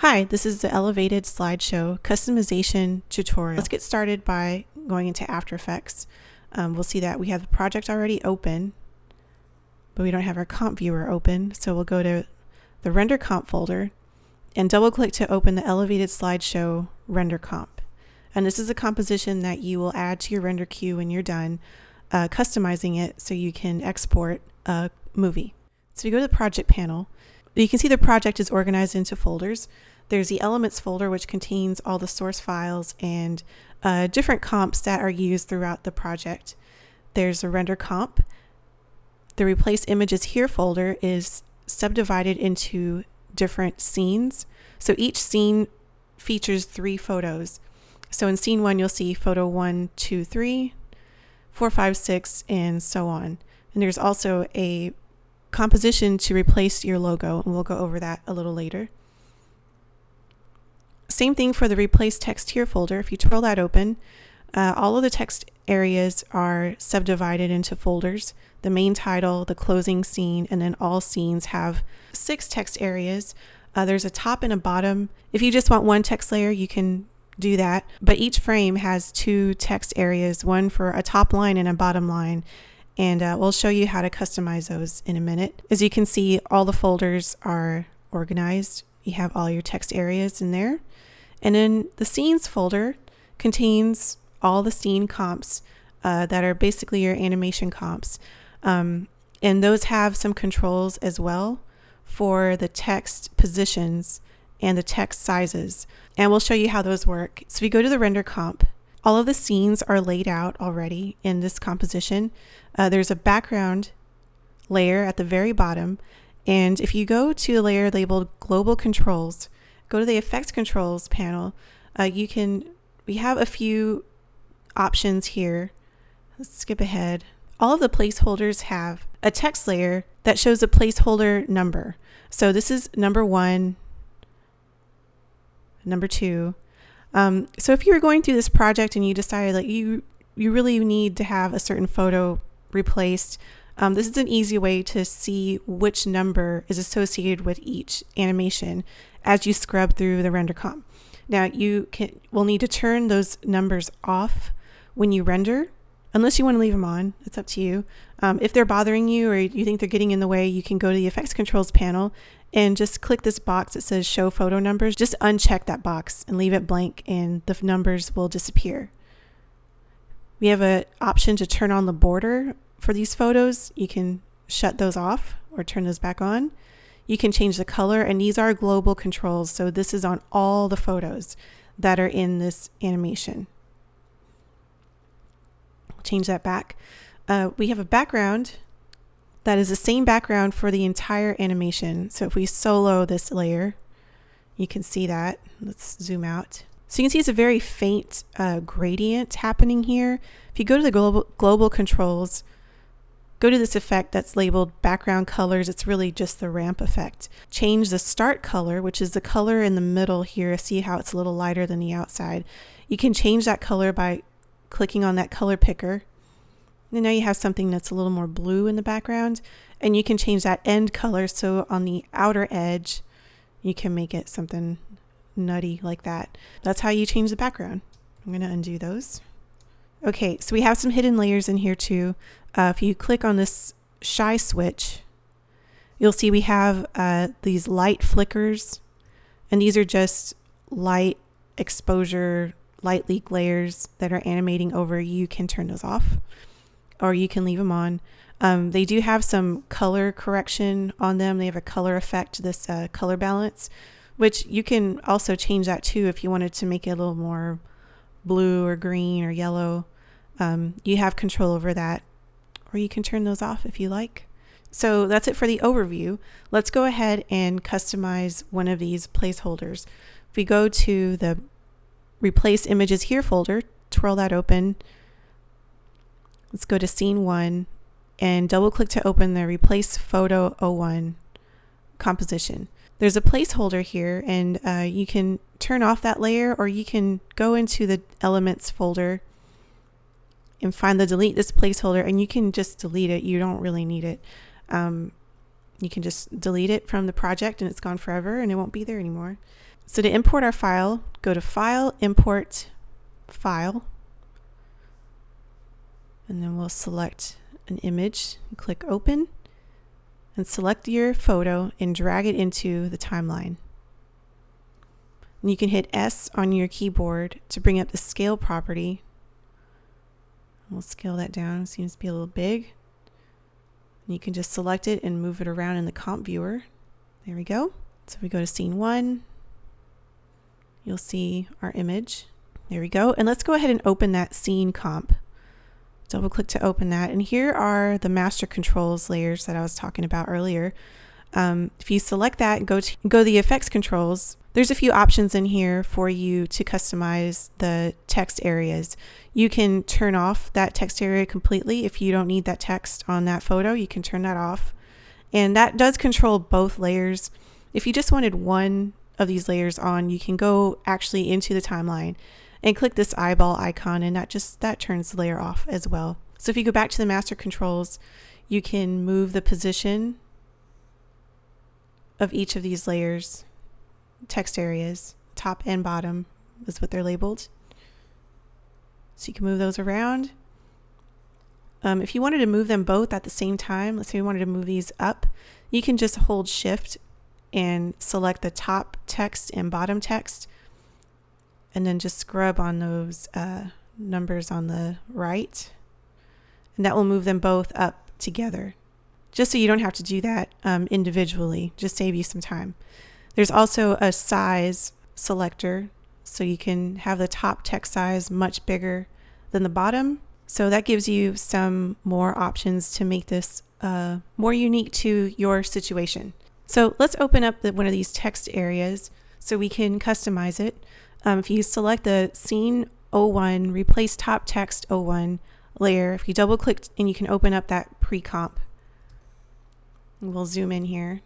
Hi, this is the Elevated Slideshow Customization tutorial. Let's get started by going into After Effects. We'll see that we have the project already open, but we don't have our comp viewer open. So we'll go to the Render Comp folder and double click to open the Elevated Slideshow Render Comp. And this is a composition that you will add to your render queue when you're done customizing it so you can export a movie. So you go to the project panel. You can see the project is organized into folders. There's the Elements folder, which contains all the source files and different comps that are used throughout the project. There's a Render Comp. The Replace Images Here folder is subdivided into different scenes. So each scene features 3 photos. So in scene 1, you'll see photo 1, 2, 3, 4, 5, 6, and so on. And there's also a composition to replace your logo, and we'll go over that a little later. Same thing for the Replace Text Here folder. If you twirl that open, all of the text areas are subdivided into folders. The main title, the closing scene, and then all scenes have 6 text areas. There's a top and a bottom. If you just want one text layer, you can do that, but each frame has 2 text areas, one for a top line and a bottom line. And we'll show you how to customize those in a minute. As you can see, all the folders are organized. You have all your text areas in there. And then the Scenes folder contains all the scene comps that are basically your animation comps. And those have some controls as well for the text positions and the text sizes. And we'll show you how those work. So if you go to the Render Comp, all of the scenes are laid out already in this composition. There's a background layer at the very bottom. And if you go to the layer labeled Global Controls, go to the Effects Controls panel, we have a few options here. Let's skip ahead. All of the placeholders have a text layer that shows a placeholder number. So this is number 1, number 2. So if you were going through this project and you decided that you really need to have a certain photo replaced, this is an easy way to see which number is associated with each animation as you scrub through the Render Comp. Now will need to turn those numbers off when you render, unless you want to leave them on. It's up to you. If they're bothering you or you think they're getting in the way, you can go to the Effects Controls panel and just click this box that says Show Photo Numbers. Just uncheck that box and leave it blank, and the numbers will disappear. We have an option to turn on the border for these photos. You can shut those off or turn those back on. You can change the color, and these are global controls, so this is on all the photos that are in this animation. Change that back. We have a background that is the same background for the entire animation. So if we solo this layer, you can see that. Let's zoom out. So you can see it's a very faint gradient happening here. If you go to the global controls, go to this effect that's labeled background colors. It's really just the ramp effect. Change the start color, which is the color in the middle here. See how it's a little lighter than the outside. You can change that color by clicking on that color picker. And now you have something that's a little more blue in the background, and you can change that end color. So on the outer edge, you can make it something nutty like that. That's how you change the background. I'm going to undo those. Okay, so we have some hidden layers in here too. If you click on this shy switch, you'll see we have these light flickers, and these are just light exposure, light leak layers that are animating over. You can turn those off, or you can leave them on. They do have some color correction on them. They have a color effect, this color balance, which you can also change that too if you wanted to make it a little more blue or green or yellow. You have control over that, or you can turn those off if you like. So that's it for the overview. Let's go ahead and customize one of these placeholders. If we go to the Replace Images Here folder, twirl that open. Let's go to Scene 1 and double click to open the Replace Photo 01 composition. There's a placeholder here, and you can turn off that layer, or you can go into the Elements folder and find the Delete This Placeholder, and you can just delete it. You don't really need it. You can just delete it from the project and it's gone forever and it won't be there anymore. So to import our file, go to File, Import, File, and then we'll select an image, and click Open, and select your photo and drag it into the timeline. And you can hit S on your keyboard to bring up the scale property. We'll scale that down, it seems to be a little big. And you can just select it and move it around in the comp viewer. There we go. So if we go to scene 1, you'll see our image. There we go. And let's go ahead and open that scene comp. Double click to open that. And here are the master controls layers that I was talking about earlier. If you select that and go to the effects controls, there's a few options in here for you to customize the text areas. You can turn off that text area completely. If you don't need that text on that photo, you can turn that off. And that does control both layers. If you just wanted one of these layers on, you can go actually into the timeline and click this eyeball icon, and that turns the layer off as well. So if you go back to the master controls, you can move the position of each of these layers, text areas, top and bottom is what they're labeled. So you can move those around. If you wanted to move them both at the same time, let's say we wanted to move these up, you can just hold Shift and select the top text and bottom text, and then just scrub on those numbers on the right, and that will move them both up together. Just so you don't have to do that individually, just save you some time. There's also a size selector, so you can have the top text size much bigger than the bottom. So that gives you some more options to make this more unique to your situation. So let's open up one of these text areas so we can customize it. If you select the Scene 01, Replace Top Text 01 layer, if you double click and you can open up that pre-comp. We'll zoom in here.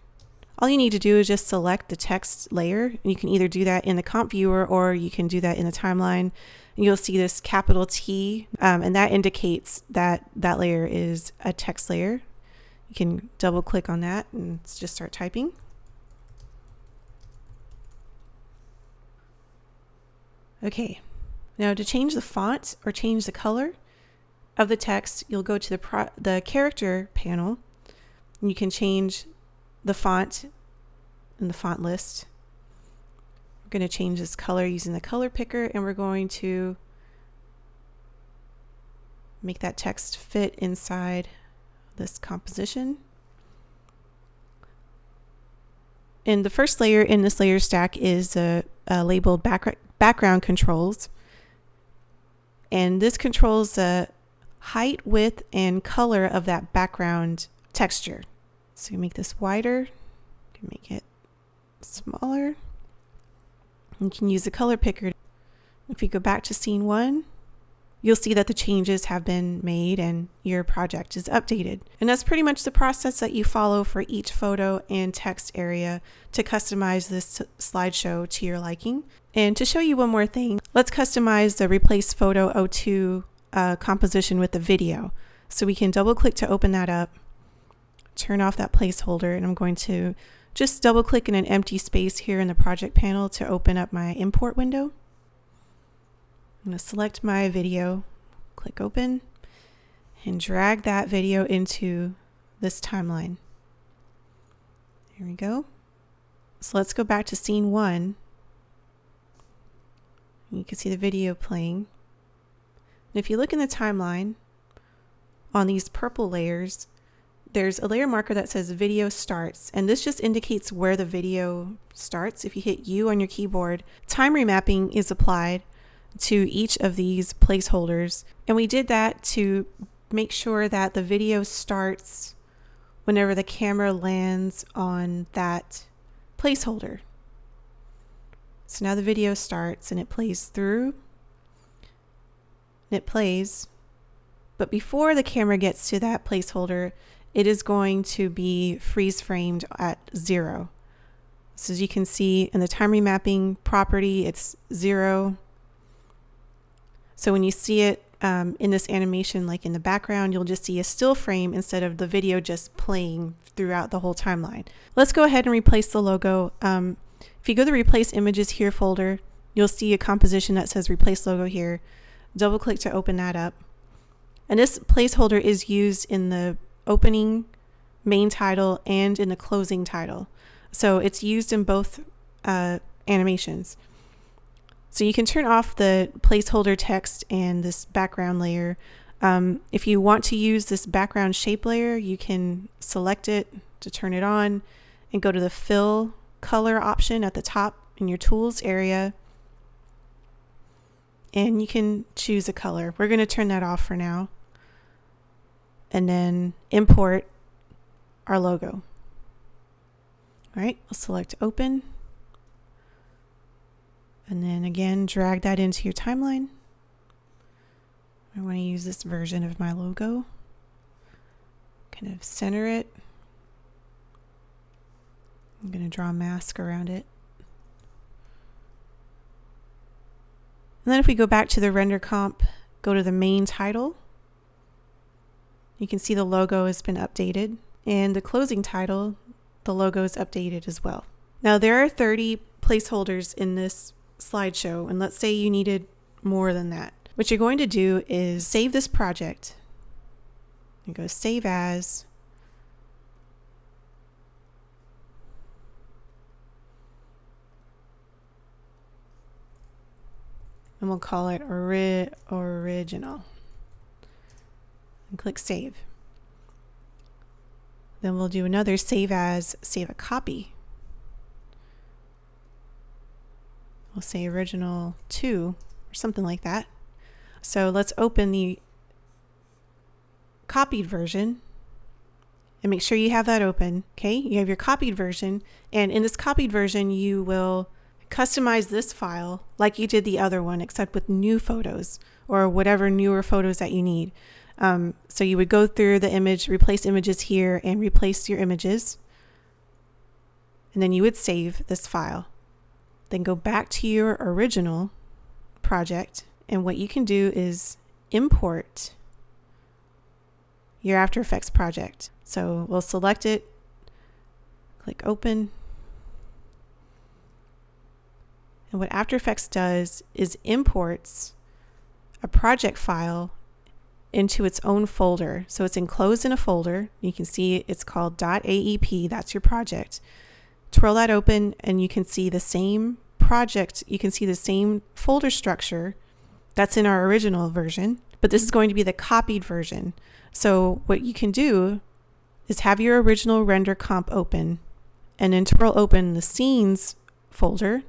All you need to do is just select the text layer, and you can either do that in the comp viewer or you can do that in the timeline. And you'll see this capital T, and that indicates that that layer is a text layer. You can double click on that and just start typing. Okay, now to change the font or change the color of the text, you'll go to the character panel. You can change the font in the font list. We're going to change this color using the color picker, and we're going to make that text fit inside this composition. And the first layer in this layer stack is labeled background controls. And this controls the height, width, and color of that background texture. So you make this wider, you can make it smaller. You can use the color picker. If you go back to scene 1, you'll see that the changes have been made and your project is updated. And that's pretty much the process that you follow for each photo and text area to customize this slideshow to your liking. And to show you one more thing, let's customize the Replace Photo 02 composition with the video. So we can double click to open that up, turn off that placeholder, and I'm going to just double click in an empty space here in the project panel to open up my import window. I'm going to select my video, click open, and drag that video into this timeline. There we go. So let's go back to scene 1. You can see the video playing. And if you look in the timeline, on these purple layers, there's a layer marker that says video starts, and this just indicates where the video starts. If you hit U on your keyboard, time remapping is applied to each of these placeholders, and we did that to make sure that the video starts whenever the camera lands on that placeholder. So now the video starts and it plays through, and it plays, but before the camera gets to that placeholder, it is going to be freeze framed at 0. So as you can see in the time remapping property, it's 0. So when you see it in this animation, like in the background, you'll just see a still frame instead of the video just playing throughout the whole timeline. Let's go ahead and replace the logo. If you go to the Replace Images Here folder, you'll see a composition that says Replace Logo Here. Double click to open that up. And this placeholder is used in the opening main title and in the closing title. So it's used in both animations. So you can turn off the placeholder text and this background layer. If you want to use this background shape layer, you can select it to turn it on and go to the fill color option at the top in your tools area. And you can choose a color. We're going to turn that off for now. And then import our logo. All right, we'll select open. And then again, drag that into your timeline. I want to use this version of my logo. Kind of center it. I'm going to draw a mask around it. And then if we go back to the render comp, go to the main title, you can see the logo has been updated, and the closing title, the logo is updated as well. Now there are 30 placeholders in this slideshow, and let's say you needed more than that. What you're going to do is save this project. You go Save As. And we'll call it original. And click Save. Then we'll do another Save As, save a copy. We'll say original 2 or something like that. So let's open the copied version and make sure you have that open. Okay, you have your copied version, and in this copied version you will customize this file like you did the other one, except with new photos or whatever newer photos that you need. So you would go through the image, replace images here, and replace your images. And then you would save this file. Then go back to your original project. And what you can do is import your After Effects project. So we'll select it, click open. And what After Effects does is imports a project file into its own folder. So it's enclosed in a folder. You can see it's called .aep. That's your project. Twirl that open and you can see the same project. You can see the same folder structure that's in our original version, but this is going to be the copied version. So what you can do is have your original render comp open and then twirl open the scenes folder.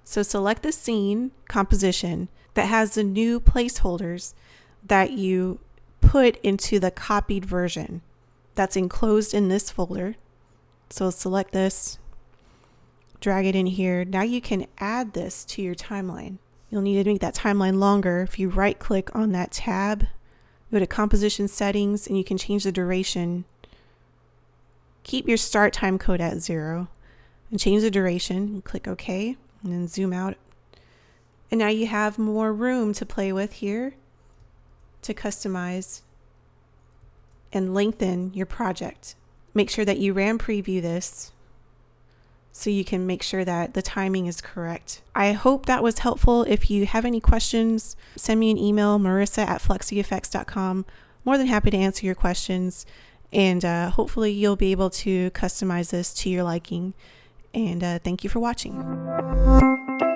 So select the scene composition that has the new placeholders that you put into the copied version that's enclosed in this folder. So select this, drag it in here. Now you can add this to your timeline. You'll need to make that timeline longer. If you right click on that tab, go to composition settings, and you can change the duration. Keep your start time code at 0 and change the duration. Click OK and then zoom out. And now you have more room to play with here to customize and lengthen your project. Make sure that you RAM preview this so you can make sure that the timing is correct. I hope that was helpful. If you have any questions, send me an email, marissa@fluxvfx.com. More than happy to answer your questions, and hopefully you'll be able to customize this to your liking. And thank you for watching.